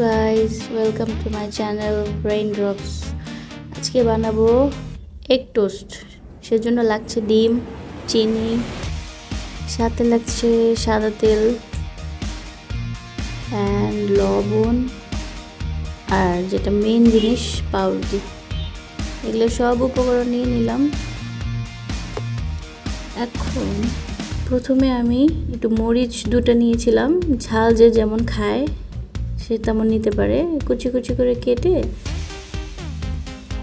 Guys, welcome to my channel raindrops. আজকে বানাবো egg toast. সেজন্য লাগছে ডিম, চিনি, সাথে লাগছে সাদা তেল অ্যান্ড লবণ, আর যেটা মেইন জিনিস পাউরুটি। এগুলো সব উপকরণ নিয়ে নিলাম। এখন প্রথমে আমি একটু মরিচ দুটো নিয়েছিলাম, ঝাল যে যেমন খায় সে তেমন নিতে পারে। কুচি কুচি করে কেটে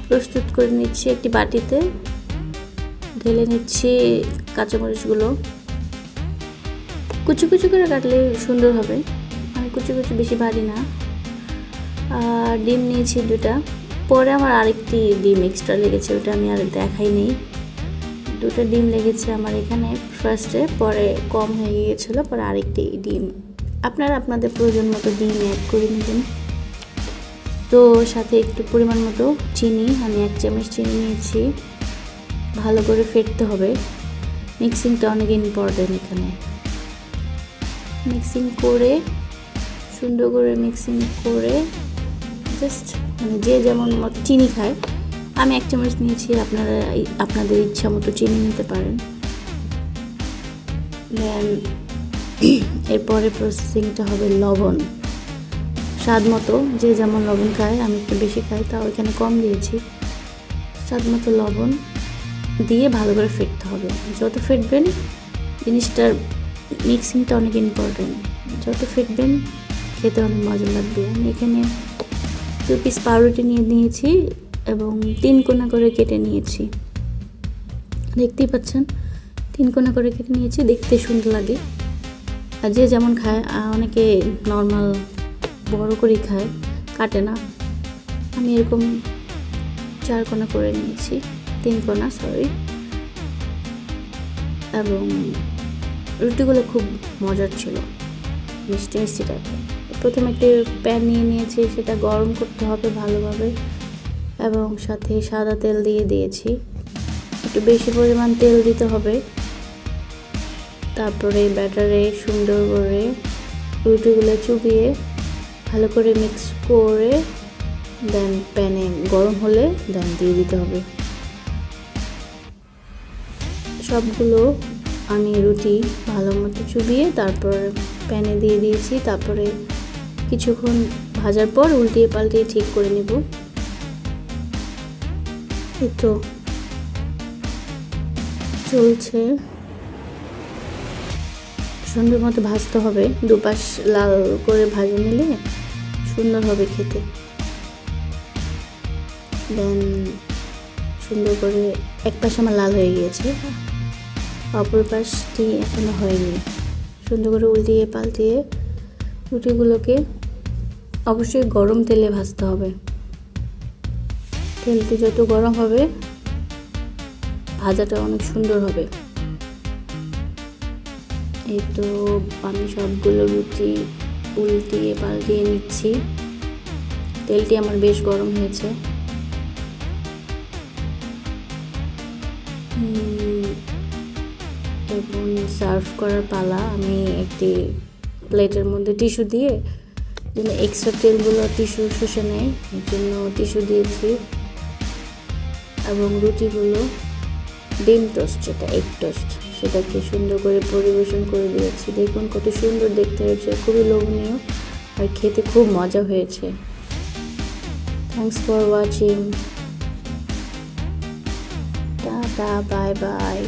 প্রস্তুত করে নিচ্ছি একটি বাটিতে। ঢেলে নিচ্ছি কাঁচামরিচগুলো। কুচি কুচি করে কাটলে সুন্দর হবে, আমি কুচি কুচি বেশি ভারী না। আর ডিম নিয়েছি দুটা, পরে আমার আরেকটি ডিম এক্সট্রা লেগেছে, ওটা আমি আর দেখাইনি। দুটো ডিম লেগেছে আমার এখানে ফার্স্টে, পরে কম হয়ে গিয়েছিলো, পরে আরেকটি ডিম। আপনারা আপনাদের প্রয়োজন মতো ডিম অ্যাড করে নেবেন। তো সাথে একটু পরিমাণ মতো চিনি, আমি 1 চামচ চিনি নিয়েছি। ভালো করে ফেটতে হবে, মিক্সিংটা অনেক ইম্পর্টেন্ট এখানে। মিক্সিং করে সুন্দর করে মিক্সিং করে জাস্ট যে যেমন মতো চিনি খায়, আমি 1 চামচ নিয়েছি, আপনারা আপনাদের ইচ্ছা মতো চিনি নিতে পারেন। দেন এরপরে প্রসেসিংটা হবে লবণ স্বাদ মতো, যে যেমন লবণ খায়, আমি একটু বেশি খাই তাও এখানে কম দিয়েছি। স্বাদ মতো লবণ দিয়ে ভালো করে ফেটতে হবে। যত ফেটবেন, জিনিসটার মিক্সিংটা অনেক ইম্পর্টেন্ট, যত ফেটবেন খেতে অনেক মজা লাগবে। আমি এখানে 2 পিস পাউরুটি নিয়ে নিয়েছি এবং 3 কোনা করে কেটে নিয়েছি। দেখতেই পাচ্ছেন 3 কোনা করে কেটে নিয়েছি, দেখতে সুন্দর লাগে। আর যে যেমন খায়, অনেকে নর্মাল বড় করে খায়, কাটে না। আমি এরকম 4 কোনা করে নিয়েছি, 3 কোনা সরি। এবং রুটিগুলো খুব মজার ছিল, মিষ্টি মিষ্টি টাইপের। প্রথমে একটি প্যান নিয়ে নিয়েছি, সেটা গরম করতে হবে ভালোভাবে, এবং সাথে সাদা তেল দিয়ে দিয়েছি। একটু বেশি পরিমাণ তেল দিতে হবে। তারপরে ব্যাটারে সুন্দর করে রুটিগুলো চুবিয়ে ভালো করে মিক্স করে দেন প্যানে গরম হলে দেন দিয়ে দিতে হবে। সবগুলো আমি রুটি ভালো মতো চুবিয়ে তারপর প্যানে দিয়ে দিয়েছি। তারপরে কিছুক্ষণ ভাজার পর উল্টিয়ে পাল্টিয়ে ঠিক করে নেব। এই তো চলছে, সুন্দর মতো ভাজতে হবে। দুপাশ লাল করে ভাজে নিলে সুন্দর হবে খেতে। দেন সুন্দর করে এক পাশ আমার লাল হয়ে গিয়েছে, অপর পাশটি এখনো হয়নি। সুন্দর করে উল্টিয়ে পাল্টিয়ে রুটিগুলোকে অবশ্যই গরম তেলে ভাজতে হবে। তেলটি যত গরম হবে ভাজাটা অনেক সুন্দর হবে। এই তো আমি সবগুলো রুটি উল্টিয়ে পাল্টিয়ে নিচ্ছি। তেলটি আমার বেশ গরম হয়েছে। এখন সার্ভ করার পালা। আমি একটি প্লেটের মধ্যে টিস্যু দিয়ে, যেন এক্সট্রা তেলগুলো টিস্যু শুষে নেয়, এর জন্য টিস্যু দিয়েছি। এবং রুটিগুলো ডিম টোস্ট, যেটা এগ টোস্ট, সেটাকে সুন্দর করে পরিবেশন করে দিয়েছি। দেখুন কত সুন্দর দেখতে হয়েছে, খুবই লোভনীয় আর খেতে খুব মজা হয়েছে। Thanks for watching, tata, bye bye.